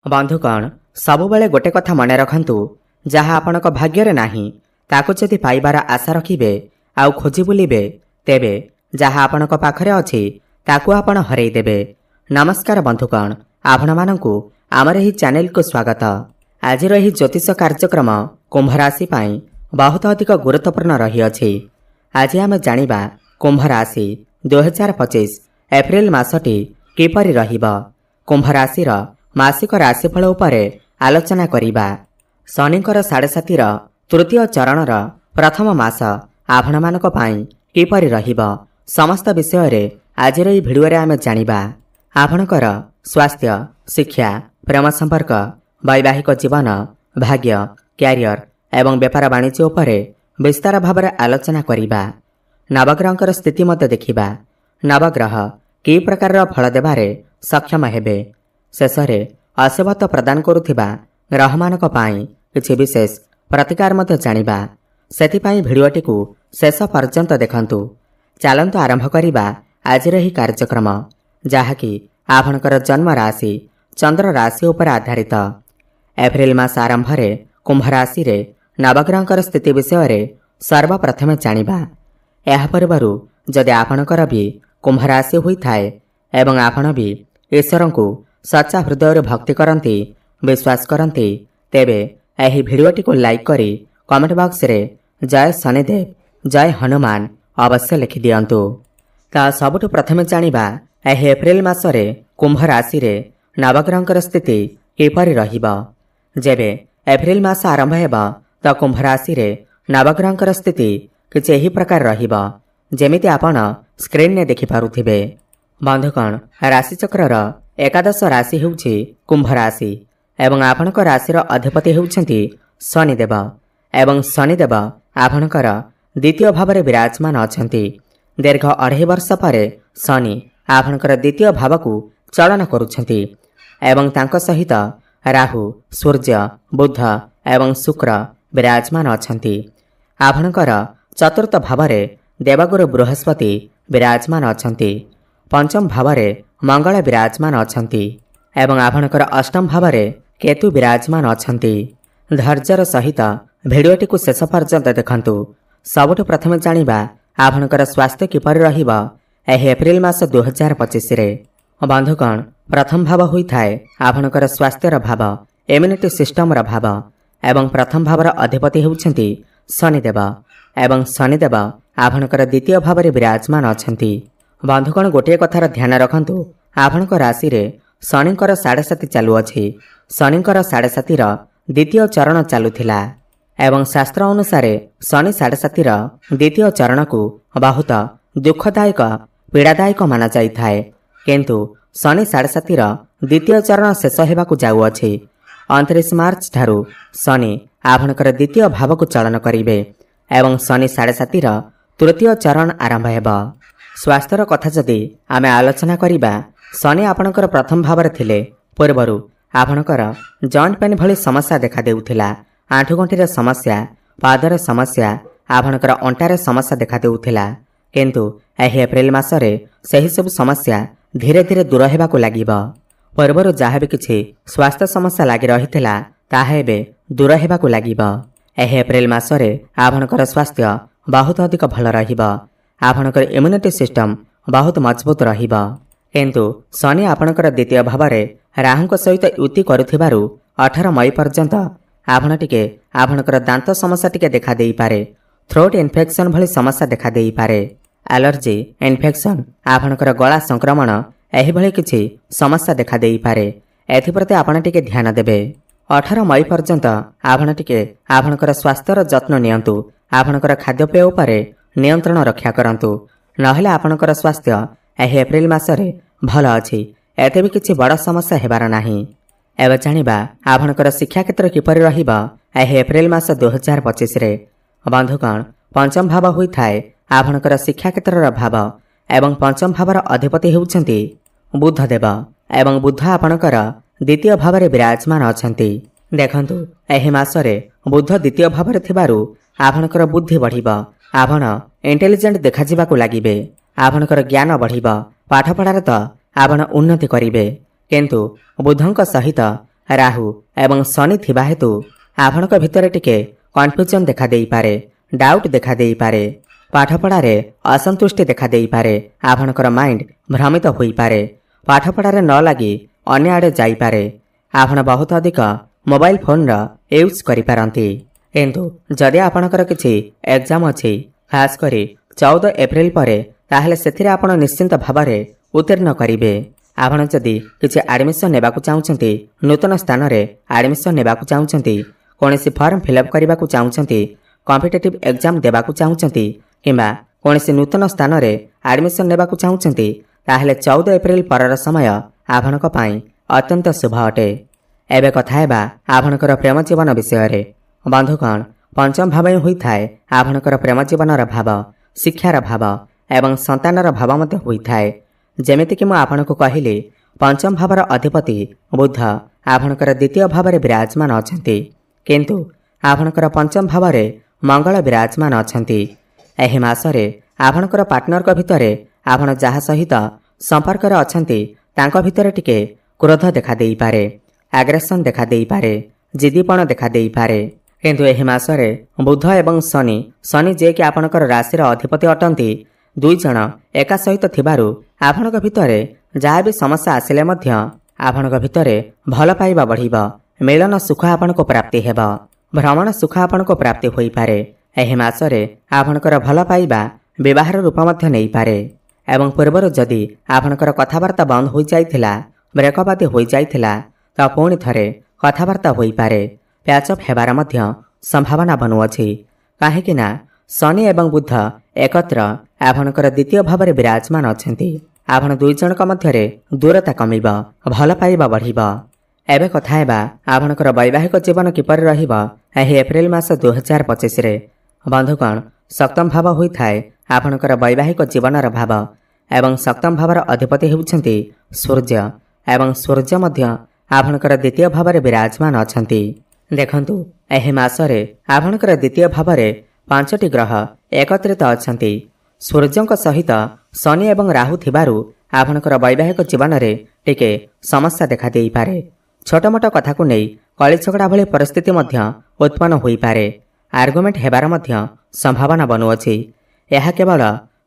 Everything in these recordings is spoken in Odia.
बंधुगण सबुबले गोटे कथा मन रखु जहाँ आपणक भाग्य नहीं ताकू जदि पाइबार आशा रखिबे आउ खोजी बुलिबे तेबे जहाँ आपणक पाखरे अछि ताकू आपण हरई देबे। नमस्कार बंधुगण, आपण मानकु आमर एही चैनल को स्वागत। आज एही ज्योतिष कार्यक्रम कुंभ राशि पाई बहुत अधिक गुरुत्वपूर्ण रही अछि। आज आम जानिबा कुंभ राशि 2025 एप्रिल मासटी किपरि रहिबा। कुंभ राशि मासिक राशिफल उपरे आलोचना करिबा। शनिकर 7.5 तृतीय चरणर प्रथम मास आपण मानक पाई किपरि रहिबा समस्त विषय रे आज एही भिडियो रे आमे जानिबा। आपणकर स्वास्थ्य, शिक्षा, प्रेम संपर्क, वैवाहिक जीवन, भाग्य, क्यारियर एवं व्यापार वाणिज्य उपरे विस्तार भाव आलोचना करिबा। नवग्रहंकर स्थिति मत देखिबा। नवग्रह कि प्रकार फल देबारे सक्षम हेबे। शेषरे आशीर्वाद प्रदान करुथिबा ग्रहमानक पाई किछि विशेष प्रतिकार मत जानिबा। सेथिपाई भिडियोटिकु शेष पर्यंत देखंतु। चलंतु आरंभ करिबा आज रही कार्यक्रम, जहाँकि आपणकर जन्म राशि चंद्र राशि उपर आधारित। एप्रिल मास आरंभ रे कुंभ राशि रे नवग्रहंकर स्थिति विषय रे सर्वप्रथमे जानिबा। एहा परिवारु जदि आपणकर भी कुंभ राशि होई थाए एवं आपण भी ईश्वर को सच्चा हृदय भक्ति करती विश्वास करती तेबे एही भिडियोटी को लाइक करी कमेंट बॉक्स रे जय शनिदेव, जय हनुमान अवश्य लिखि दियंतु। ता सबुठु प्रथमे जानिबा एही एप्रिल मासरे कुंभ राशि रे नवग्रहंकर स्थिति किपरि रहिबा। जेबे एप्रिल मास आरंभ हेबा त कुंभ राशि रे नवग्रहंकर स्थिति किछि एही प्रकार रहिबा जेमिति आपण स्क्रीन ने देखि पारुथिबे। बंधुगण, राशि चक्रर एकादश राशि हेउछि कुंभ राशि एवं आपणक राशिर अधिपति हेउछन्ति शनिदेव एवं शनिदेव आपणकर द्वितीय भाव में विराजमान अछन्ति। दीर्घ 2.5 वर्ष पर शनि आपणकर द्वितीय भाव को चलन करुछन्ति एवं तांको सहित राहु, सूर्य, बुध एवं शुक्र विराजमान अछन्ति। आपणकर चतुर्थ भाव में देवगुरु बृहस्पति विराजमान अछन्ति। पंचम भाव में मंगल विराजमान अछन्ति एवं आपणकर अष्टम भाव में केतु विराजमान अछन्ति। धैर्यर सहित भिडियोटी को शेष पर्यंत देखंतु। सबुठु प्रथमे जानिबा आपणकर स्वास्थ्य किपरि रहिबा एही एप्रिल मास 2025 रे। बंधुगण, प्रथम भाव होई थाए आपणकर स्वास्थ्यर भाव, इम्यूनिटी सिस्टम भाव एवं प्रथम भावर अधिपति हेउछन्ति शनिदेव एवं शनिदेव आपणकर द्वितीय भाव में विराजमान अछन्ति। बंधुगण, गोटे कथार ध्यान रखंतु। आपणक राशि रे शनिकर 7.5 चालू अछि। शनिकर 7.5 द्वितीय चरण चालुथिला एवं शास्त्र अनुसार शनि 7.5 द्वितीय चरण को बहुत दुखदायक पीड़ादायक माना जाई थाए, किंतु शनि 7.5 द्वितीय चरण शेष हेबाकु जाउअछि। 29 मार्च ठारू शनि आपणकर द्वितीय भाव को चलन करिवे एवं शनि 7.5 तृतीय चरण आरंभ हेबा। स्वास्थ्यर कथा जदि आमे आलोचना करिबा, शनि आपणकर प्रथम भाव में थिले पूर्वरु आपणकर जॉइंट पेन भली समस्या देखा देउथिला। आंठुगंठीर समस्या, पादर समस्या, आपणकर अंटार समस्या देखा देउथिला, किंतु एही एप्रिल मासरे सही सब समस्या धीरे धीरे दूर हेबाकु लागिबा। पूर्वरु जहाँ भी किछि स्वास्थ्य समस्या लागि रहिथिला ताहा एबे दूर हेबाकु लागिबा। एही एप्रिल मासरे आपणकर स्वास्थ्य बहुत अधिक भल रहिबा। आपणकर इम्यूनिटी सिस्टम बहुत मजबूत रहिबा, किंतु शनि आपणकर द्वितीय भाव में राहुଙ୍କ सहित युति करुथिबारु 18 मई पर्यंत आपण टिके आपणकर दांत समस्या टिके देखा देई पारे। थ्रोट इन्फेक्शन भली समस्या देखा देई पारे। एलर्जी, इन्फेक्शन, आपणकर गला संक्रमण एही भली किछि समस्या देखा देई पारे। एथिप्रति आपण टिके ध्यान देबे। 18 मई पर्यंत आपण टिके आपणकर स्वास्थ्यर जत्न नियंतु। आपणकर खाद्यपेय उपरे नियंत्रण रक्षा करंतु, नहेले आपणकर स्वास्थ्य एही एप्रिल मासरे भल अछि। एते भी किछि बड़ समस्या हेबार नाही। एबे जानिबा आपणकर शिक्षा क्षेत्र किपरि रहिबा एही एप्रिल मास 2025 रे। बंधुगण, पंचम भाव होई थाए आपणकर शिक्षा क्षेत्रर भाव एवं पंचम भावर अधिपति हेउछन्ति बुधदेव एवं बुध आपणकर द्वितीय भाव में विराजमान अछन्ति। देखंतु, एही मासरे बुध द्वितीय भाव में थिबारु आपणकर बुद्धि बढ़िबा। आपण इंटेलिजेंट देखा जिबाकु लागिबे। आपणकर ज्ञान बढ़िबा। पाठपढ़ार तो आपण उन्नति करिवे, किंतु बुधंक सहित ରାହୁ ଏବଂ ଶନି ଥିବା ହେତୁ ଆପଣଙ୍କ ଭିତରେ ଟିକେ କନଫ୍ୟୁଜନ୍ ଦେଖାଦେଇପାରେ, ଡାଉଟ୍ ଦେଖାଦେଇପାରେ। ପାଠପଢ଼ାରେ ଅସନ୍ତୁଷ୍ଟି ଦେଖାଦେଇପାରେ। ଆପଣଙ୍କର ମାଇଣ୍ଡ ଭ୍ରମିତ ହୋଇପାରେ। ପାଠପଢ଼ାରେ ନ ଲାଗି ଅନ୍ୟ ଆଡ଼େ ଯାଇପାରେ। ଆପଣ ବହୁତ ଅଧିକ ମୋବାଇଲ ଫୋନର ୟୁଜ୍ କରିପାରନ୍ତି। କିନ୍ତୁ ଯଦି ଆପଣଙ୍କର କିଛି ଏକ୍ଜାମ ଅଛି, ଖାସ୍ କରି 14 ଏପ୍ରିଲ ପରେ, ତାହେଲେ ସେଥିରେ ଆପଣ ନିଶ୍ଚିନ୍ତ ଭାବରେ ଉତ୍ତୀର୍ଣ୍ଣ କରିବେ। ଆପଣ ଯଦି କିଛି ଆଡ଼ମିସନ୍ ନେବାକୁ ଚାହୁଁଛନ୍ତି, ନୂତନ ସ୍ଥାନରେ ଆଡ଼ମିସନ୍ ନେବାକୁ ଚାହୁଁଛନ୍ତି, କୌଣସି ଫର୍ମ ଫିଲ୍ଅପ୍ କରିବାକୁ ଚାହୁଁଛନ୍ତି, କମ୍ପିଟେଟିଭ୍ ଏକ୍ଜାମ ଦେବାକୁ ଚାହୁଁଛନ୍ତି କିମ୍ବା କୌଣସି ନୂତନ ସ୍ଥାନରେ ଆଡ଼ମିସନ୍ ନେବାକୁ ଚାହୁଁଛନ୍ତି, ତାହେଲେ 14 ଏପ୍ରିଲ ପରର ସମୟ ଆପଣଙ୍କ ପାଇଁ ଅତ୍ୟନ୍ତ ଶୁଭ ଅଟେ। ଏବେ କଥା ହେବା ଆପଣଙ୍କର ପ୍ରେମ ଜୀବନ ବିଷୟରେ। ବନ୍ଧୁଗଣ, ପଞ୍ଚମ ଭାବ ହିଁ ହୋଇଥାଏ ଆପଣଙ୍କର ପ୍ରେମ ଜୀବନର ଭାବ, ଶିକ୍ଷାର ଭାବ ଏବଂ ସନ୍ତାନର ଭାବ ମଧ୍ୟ ହୋଇଥାଏ। ଯେମିତିକି ମୁଁ ଆପଣଙ୍କୁ କହିଲି, ପଞ୍ଚମ ଭାବର ଅଧିପତି ବୁଧ ଆପଣଙ୍କର ଦ୍ୱିତୀୟ ଭାବରେ ବିରାଜମାନ ଅଛନ୍ତି, କିନ୍ତୁ ଆପଣଙ୍କର ପଞ୍ଚମ ଭାବରେ ମଙ୍ଗଳ ବିରାଜମାନ ଅଛନ୍ତି। ଏହି ମାସରେ ଆପଣଙ୍କର ପାର୍ଟନରଙ୍କ ଭିତରେ ଆପଣ ଯାହା ସହିତ ସମ୍ପର୍କରେ ଅଛନ୍ତି ତାଙ୍କ ଭିତରେ ଟିକେ କ୍ରୋଧ ଦେଖାଦେଇପାରେ, ଆଗ୍ରେସନ୍ ଦେଖାଦେଇପାରେ, ଜିଦିପଣ ଦେଖାଦେଇପାରେ। କିନ୍ତୁ ଏହି ମାସରେ ବୁଧ ଏବଂ ଶନି ଯିଏକି ଆପଣଙ୍କର ରାଶିର ଅଧିପତି ଅଟନ୍ତି, ଦୁଇ ଜଣ ଏକା ସହିତ ଥିବାରୁ ଆପଣଙ୍କ ଭିତରେ ଯାହା ବି ସମସ୍ୟା ଆସିଲେ ମଧ୍ୟ ଆପଣଙ୍କ ଭିତରେ ଭଲ ପାଇବା ବଢ଼ିବ। ମିଳନ ସୁଖ ଆପଣଙ୍କୁ ପ୍ରାପ୍ତି ହେବ। ଭ୍ରମଣ ସୁଖ ଆପଣଙ୍କୁ ପ୍ରାପ୍ତି ହୋଇପାରେ। ଏହି ମାସରେ ଆପଣଙ୍କର ଭଲ ପାଇବା ବିବାହର ରୂପ ମଧ୍ୟ ନେଇପାରେ ଏବଂ ପୂର୍ବରୁ ଯଦି ଆପଣଙ୍କର କଥାବାର୍ତ୍ତା ବନ୍ଦ ହୋଇଯାଇଥିଲା, ବ୍ରେକଅପ୍ ଆଦି ହୋଇଯାଇଥିଲା, ତ ପୁଣି ଥରେ କଥାବାର୍ତ୍ତା ହୋଇପାରେ। ପ୍ୟାଚଅପ୍ ହେବାର ମଧ୍ୟ ସମ୍ଭାବନା ବନୁଅଛି। କାହିଁକି ନା ଶନି ଏବଂ ବୁଧ ଏକତ୍ର ଆପଣଙ୍କର ଦ୍ୱିତୀୟ ଭାବରେ ବିରାଜମାନ ଅଛନ୍ତି। ଆପଣ ଦୁଇ ଜଣଙ୍କ ମଧ୍ୟରେ ଦୂରତା କମିବ, ଭଲ ପାଇବା ବଢ଼ିବ। ଏବେ କଥା ହେବା ଆପଣଙ୍କର ବୈବାହିକ ଜୀବନ କିପରି ରହିବ ଏହି ଏପ୍ରିଲ ମାସ 2025ରେ। ବନ୍ଧୁଗଣ, ସପ୍ତମ ଭାବ ହୋଇଥାଏ ଆପଣଙ୍କର ବୈବାହିକ ଜୀବନର ଭାବ ଏବଂ ସପ୍ତମ ଭାବର ଅଧିପତି ହେଉଛନ୍ତି ସୂର୍ଯ୍ୟ ଏବଂ ସୂର୍ଯ୍ୟ ମଧ୍ୟ ଆପଣଙ୍କର ଦ୍ୱିତୀୟ ଭାବରେ ବିରାଜମାନ ଅଛନ୍ତି। ଦେଖନ୍ତୁ, ଏହି ମାସରେ ଆପଣଙ୍କର ଦ୍ୱିତୀୟ ଭାବରେ 5ଟି ଗ୍ରହ ଏକତ୍ରିତ ଅଛନ୍ତି। ସୂର୍ଯ୍ୟଙ୍କ ସହିତ ଶନି ଏବଂ ରାହୁ ଥିବାରୁ ଆପଣଙ୍କର ବୈବାହିକ ଜୀବନରେ ଟିକେ ସମସ୍ୟା ଦେଖାଦେଇପାରେ। ଛୋଟମୋଟ କଥାକୁ ନେଇ କଳିଝଗଡ଼ା ଭଳି ପରିସ୍ଥିତି ମଧ୍ୟ ଉତ୍ପନ୍ନ ହୋଇପାରେ। ଆର୍ଗୁମେଣ୍ଟ ହେବାର ମଧ୍ୟ ସମ୍ଭାବନା ବନୁଅଛି। ଏହା କେବଳ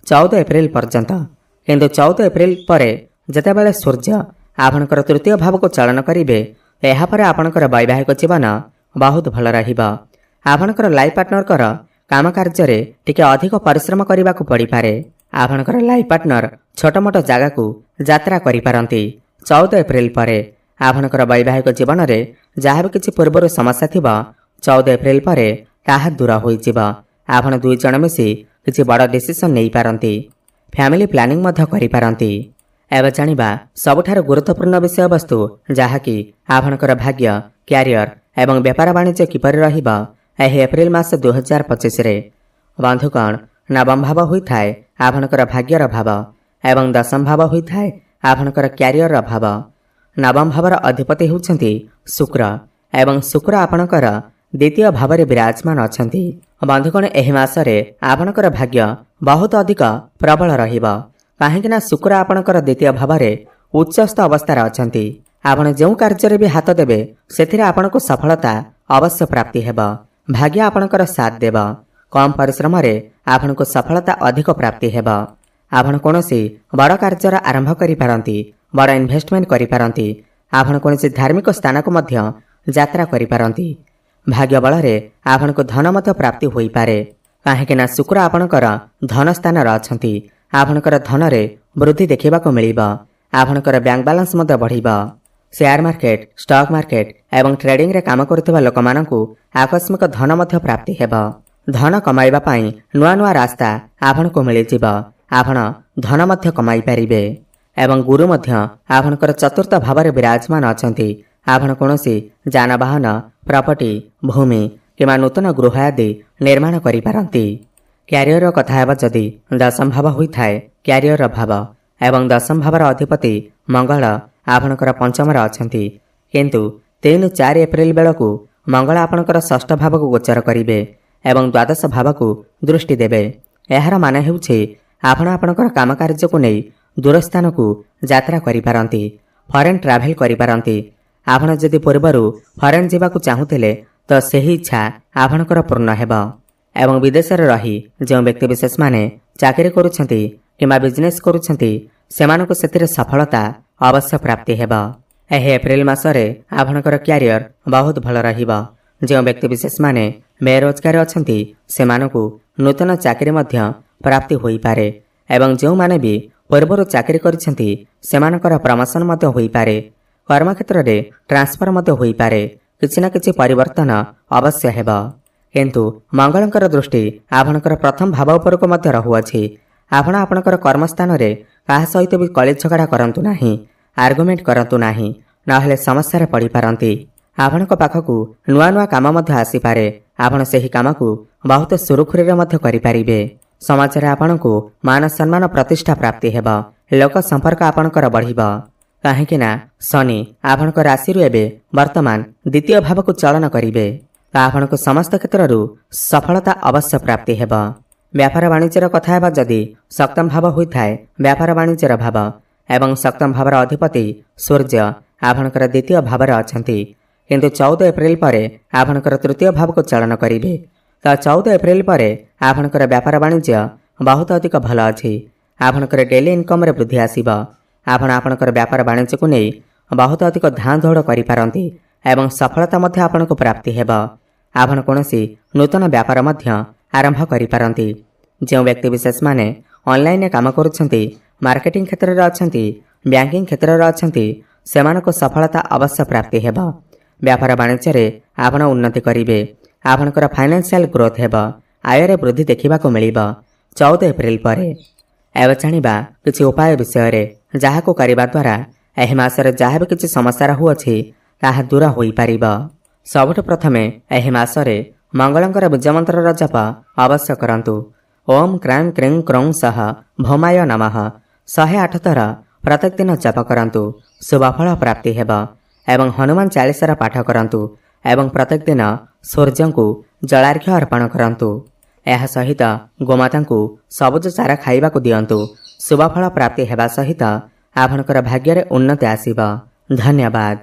14 ଏପ୍ରିଲ ପର୍ଯ୍ୟନ୍ତ। କିନ୍ତୁ 14 ଏପ୍ରିଲ ପରେ ଯେତେବେଳେ ସୂର୍ଯ୍ୟ ଆପଣଙ୍କର ତୃତୀୟ ଭାବକୁ ଚଳନ କରିବେ, ଏହାପରେ ଆପଣଙ୍କର ବୈବାହିକ ଜୀବନ ବହୁତ ଭଲ ରହିବ। ଆପଣଙ୍କର ଲାଇଫ୍ ପାର୍ଟନରଙ୍କର କାମ କାର୍ଯ୍ୟରେ ଟିକେ ଅଧିକ ପରିଶ୍ରମ କରିବାକୁ ପଡ଼ିପାରେ। ଆପଣଙ୍କର ଲାଇଫ୍ ପାର୍ଟନର ଛୋଟମୋଟ ଜାଗାକୁ ଯାତ୍ରା କରିପାରନ୍ତି। 14 ଏପ୍ରିଲ ପରେ ଆପଣଙ୍କର ବୈବାହିକ ଜୀବନରେ ଯାହା ବି କିଛି ପୂର୍ବରୁ ସମସ୍ୟା ଥିବ, 14 ଏପ୍ରିଲ ପରେ ତାହା ଦୂର ହୋଇଯିବ। ଆପଣ ଦୁଇ ଜଣ ମିଶି କିଛି ବଡ଼ ଡିସିସନ୍ ନେଇପାରନ୍ତି। ଫ୍ୟାମିଲି ପ୍ଲାନିଂ ମଧ୍ୟ କରିପାରନ୍ତି। ଏବେ ଜାଣିବା ସବୁଠାରୁ ଗୁରୁତ୍ୱପୂର୍ଣ୍ଣ ବିଷୟବସ୍ତୁ, ଯାହାକି ଆପଣଙ୍କର ଭାଗ୍ୟ, କ୍ୟାରିୟର ଏବଂ ବେପାର ବାଣିଜ୍ୟ କିପରି ରହିବ ଏହି ଏପ୍ରିଲ ମାସ 2025ରେ। ବନ୍ଧୁଗଣ, ନବମ ଭାବ ହୋଇଥାଏ ଆପଣଙ୍କର ଭାଗ୍ୟର ଭାବ ଏବଂ ଦଶମ ଭାବ ହୋଇଥାଏ ଆପଣଙ୍କର କ୍ୟାରିୟରର ଭାବ। ନବମ ଭାବର ଅଧିପତି ହେଉଛନ୍ତି ଶୁକ୍ର ଏବଂ ଶୁକ୍ର ଆପଣଙ୍କର ଦ୍ୱିତୀୟ ଭାବରେ ବିରାଜମାନ ଅଛନ୍ତି। ବନ୍ଧୁଗଣ, ଏହି ମାସରେ ଆପଣଙ୍କର ଭାଗ୍ୟ ବହୁତ ଅଧିକ ପ୍ରବଳ ରହିବ। କାହିଁକିନା ଶୁକ୍ର ଆପଣଙ୍କର ଦ୍ୱିତୀୟ ଭାବରେ ଉଚ୍ଚସ୍ଥ ଅବସ୍ଥାରେ ଅଛନ୍ତି। ଆପଣ ଯେଉଁ କାର୍ଯ୍ୟରେ ବି ହାତ ଦେବେ, ସେଥିରେ ଆପଣଙ୍କୁ ସଫଳତା ଅବଶ୍ୟ ପ୍ରାପ୍ତି ହେବ। ଭାଗ୍ୟ ଆପଣଙ୍କର ସାଥ ଦେବ। କମ୍ ପରିଶ୍ରମରେ ଆପଣଙ୍କୁ ସଫଳତା ଅଧିକ ପ୍ରାପ୍ତି ହେବ। ଆପଣ କୌଣସି ବଡ଼ କାର୍ଯ୍ୟର ଆରମ୍ଭ କରିପାରନ୍ତି, ବଡ଼ ଇନଭେଷ୍ଟମେଣ୍ଟ କରିପାରନ୍ତି। ଆପଣ କୌଣସି ଧାର୍ମିକ ସ୍ଥାନକୁ ମଧ୍ୟ ଯାତ୍ରା କରିପାରନ୍ତି। ଭାଗ୍ୟ ବଳରେ ଆପଣଙ୍କୁ ଧନ ମଧ୍ୟ ପ୍ରାପ୍ତି ହୋଇପାରେ। କାହିଁକିନା ଶୁକ୍ର ଆପଣଙ୍କର ଧନ ସ୍ଥାନରେ ଅଛନ୍ତି। ଆପଣଙ୍କର ଧନରେ ବୃଦ୍ଧି ଦେଖିବାକୁ ମିଳିବ। ଆପଣଙ୍କର ବ୍ୟାଙ୍କ ବାଲାନ୍ସ ମଧ୍ୟ ବଢ଼ିବ। ସେୟାର ମାର୍କେଟ, ଷ୍ଟକ୍ ମାର୍କେଟ ଏବଂ ଟ୍ରେଡିଂରେ କାମ କରୁଥିବା ଲୋକମାନଙ୍କୁ ଆକସ୍ମିକ ଧନ ମଧ୍ୟ ପ୍ରାପ୍ତି ହେବ। ଧନ କମାଇବା ପାଇଁ ନୂଆ ନୂଆ ରାସ୍ତା ଆପଣଙ୍କୁ ମିଳିଯିବ। ଆପଣ ଧନ ମଧ୍ୟ କମାଇ ପାରିବେ ଏବଂ ଗୁରୁ ମଧ୍ୟ ଆପଣଙ୍କର ଚତୁର୍ଥ ଭାବରେ ବିରାଜମାନ ଅଛନ୍ତି। ଆପଣ କୌଣସି ଯାନବାହନ, ପ୍ରପର୍ଟି, ଭୂମି କିମ୍ବା ନୂତନ ଗୃହ ଆଦି ନିର୍ମାଣ କରିପାରନ୍ତି। କ୍ୟାରିୟରର କଥା ହେବା ଯଦି, ଦଶମ ଭାବ ହୋଇଥାଏ କ୍ୟାରିୟରର ଭାବ ଏବଂ ଦଶମ ଭାବର ଅଧିପତି ମଙ୍ଗଳ ଆପଣଙ୍କର ପଞ୍ଚମରେ ଅଛନ୍ତି। କିନ୍ତୁ 3-4 ଏପ୍ରିଲ ବେଳକୁ ମଙ୍ଗଳ ଆପଣଙ୍କର ଷଷ୍ଠ ଭାବକୁ ଗୋଚର କରିବେ ଏବଂ ଦ୍ୱାଦଶ ଭାବକୁ ଦୃଷ୍ଟି ଦେବେ। ଏହାର ମାନେ ହେଉଛି ଆପଣ ଆପଣଙ୍କର କାମ କାର୍ଯ୍ୟକୁ ନେଇ ଦୂରସ୍ଥାନକୁ ଯାତ୍ରା କରିପାରନ୍ତି, ଫରେନ୍ ଟ୍ରାଭେଲ କରିପାରନ୍ତି। ଆପଣ ଯଦି ପୂର୍ବରୁ ଫରେନ୍ ଯିବାକୁ ଚାହୁଁଥିଲେ ତ ସେହି ଇଚ୍ଛା ଆପଣଙ୍କର ପୂର୍ଣ୍ଣ ହେବ ଏବଂ ବିଦେଶରେ ରହି ଯେଉଁ ବ୍ୟକ୍ତିବିଶେଷମାନେ ଚାକିରି କରୁଛନ୍ତି କିମ୍ବା ବିଜନେସ୍ କରୁଛନ୍ତି ସେମାନଙ୍କୁ ସେଥିରେ ସଫଳତା ଅବଶ୍ୟ ପ୍ରାପ୍ତି ହେବ। ଏହି ଏପ୍ରିଲ ମାସରେ ଆପଣଙ୍କର କ୍ୟାରିୟର ବହୁତ ଭଲ ରହିବ। ଯେଉଁ ବ୍ୟକ୍ତିବିଶେଷମାନେ ବେରୋଜଗାର ଅଛନ୍ତି ସେମାନଙ୍କୁ ନୂତନ ଚାକିରି ମଧ୍ୟ ପ୍ରାପ୍ତି ହୋଇପାରେ ଏବଂ ଯେଉଁମାନେ ବି ପୂର୍ବରୁ ଚାକିରି କରିଛନ୍ତି ସେମାନଙ୍କର ପ୍ରମୋସନ ମଧ୍ୟ ହୋଇପାରେ। କର୍ମକ୍ଷେତ୍ରରେ ଟ୍ରାନ୍ସଫର ମଧ୍ୟ ହୋଇପାରେ। କିଛି ନା କିଛି ପରିବର୍ତ୍ତନ ଅବଶ୍ୟ ହେବ। କିନ୍ତୁ ମଙ୍ଗଳଙ୍କର ଦୃଷ୍ଟି ଆପଣଙ୍କର ପ୍ରଥମ ଭାବ ଉପରକୁ ମଧ୍ୟ ରହୁଅଛି। ଆପଣ ଆପଣଙ୍କର କର୍ମସ୍ଥାନରେ କାହା ସହିତ ବି କଳି ଝଗଡ଼ା କରନ୍ତୁ ନାହିଁ, ଆର୍ଗୁମେଣ୍ଟ କରନ୍ତୁ ନାହିଁ, ନହେଲେ ସମସ୍ୟାରେ ପଡ଼ିପାରନ୍ତି। ଆପଣଙ୍କ ପାଖକୁ ନୂଆ ନୂଆ କାମ ମଧ୍ୟ ଆସିପାରେ। ଆପଣ ସେହି କାମକୁ ବହୁତ ସୁରୁଖୁରୁରେ ମଧ୍ୟ କରିପାରିବେ। ସମାଜରେ ଆପଣଙ୍କୁ ମାନ ସମ୍ମାନ ପ୍ରତିଷ୍ଠା ପ୍ରାପ୍ତି ହେବ। ଲୋକ ସମ୍ପର୍କ ଆପଣଙ୍କର ବଢ଼ିବ। କାହିଁକି ନା ଶନି ଆପଣଙ୍କ ରାଶିରୁ ଏବେ ବର୍ତ୍ତମାନ ଦ୍ୱିତୀୟ ଭାବକୁ ଚଳନ କରିବେ। ଆପଣଙ୍କୁ ସମସ୍ତ କ୍ଷେତ୍ରରୁ ସଫଳତା ଅବଶ୍ୟ ପ୍ରାପ୍ତି ହେବ। ବ୍ୟାପାର ବାଣିଜ୍ୟର କଥା ହେବା ଯଦି ସପ୍ତମ ଭାବ ହୋଇଥାଏ ବ୍ୟାପାର ବାଣିଜ୍ୟର ଭାବ ଏବଂ ସପ୍ତମ ଭାବର ଅଧିପତି ସୂର୍ଯ୍ୟ ଆପଣଙ୍କର ଦ୍ୱିତୀୟ ଭାବରେ ଅଛନ୍ତି। କିନ୍ତୁ 14 ଏପ୍ରିଲ ପରେ ଆପଣଙ୍କର ତୃତୀୟ ଭାବକୁ ଚଳନ କରିବେ। ତ 14 ଏପ୍ରିଲ ପରେ ଆପଣଙ୍କର ବ୍ୟାପାର ବାଣିଜ୍ୟ ବହୁତ ଅଧିକ ଭଲ ଅଛି। ଆପଣଙ୍କର ଡେଲି ଇନକମ୍ରେ ବୃଦ୍ଧି ଆସିବ। ଆପଣ ଆପଣଙ୍କର ବ୍ୟାପାର ବାଣିଜ୍ୟକୁ ନେଇ ବହୁତ ଅଧିକ ଧାଁ ଦୌଡ଼ କରିପାରନ୍ତି ଏବଂ ସଫଳତା ମଧ୍ୟ ଆପଣଙ୍କୁ ପ୍ରାପ୍ତି ହେବ। ଆପଣ କୌଣସି ନୂତନ ବ୍ୟାପାର ମଧ୍ୟ ଆରମ୍ଭ କରିପାରନ୍ତି। ଯେଉଁ ବ୍ୟକ୍ତିବିଶେଷମାନେ ଅନଲାଇନରେ କାମ କରୁଛନ୍ତି, ମାର୍କେଟିଂ କ୍ଷେତ୍ରରେ ଅଛନ୍ତି, ବ୍ୟାଙ୍କିଂ କ୍ଷେତ୍ରରେ ଅଛନ୍ତି ସେମାନଙ୍କୁ ସଫଳତା ଅବଶ୍ୟ ପ୍ରାପ୍ତି ହେବ। ବ୍ୟାପାର ବାଣିଜ୍ୟରେ ଆପଣ ଉନ୍ନତି କରିବେ। ଆପଣଙ୍କର ଫାଇନାନ୍ସିଆଲ ଗ୍ରୋଥ ହେବ। ଆୟରେ ବୃଦ୍ଧି ଦେଖିବାକୁ ମିଳିବ 14 ଏପ୍ରିଲ ପରେ। ଏବେ ଜାଣିବା କିଛି ଉପାୟ ବିଷୟରେ ଯାହାକୁ କରିବା ଦ୍ୱାରା ଏହି ମାସରେ ଯାହା ବି କିଛି ସମସ୍ୟା ରହୁଅଛି ତାହା ଦୂର ହୋଇପାରିବ। ସବୁଠୁ ପ୍ରଥମେ ଏହି ମାସରେ ମଙ୍ଗଳଙ୍କର ବୀଜମନ୍ତ୍ରର ଜପ ଅବଶ୍ୟ କରନ୍ତୁ। ଓମ୍ କ୍ରାಂ କ୍ରିଂ କ୍ରୌଂ ସହ ଭୌମାୟ ନମଃ 108 ଥର ପ୍ରତ୍ୟେକ ଦିନ ଜପ କରନ୍ତୁ। ଶୁଭଫଳ ପ୍ରାପ୍ତି ହେବ ଏବଂ ହନୁମାନ ଚାଳିଶାର ପାଠ କରନ୍ତୁ ଏବଂ ପ୍ରତ୍ୟେକ ଦିନ ସୂର୍ଯ୍ୟଙ୍କୁ ଜଳାର୍ଘ୍ୟ ଅର୍ପଣ କରନ୍ତୁ। ଏହା ସହିତ ଗୋମାତାଙ୍କୁ ସବୁଜ ଚାରା ଖାଇବାକୁ ଦିଅନ୍ତୁ। ଶୁଭଫଳ ପ୍ରାପ୍ତି ହେବା ସହିତ ଆପଣଙ୍କର ଭାଗ୍ୟରେ ଉନ୍ନତି ଆସିବ। ଧନ୍ୟବାଦ।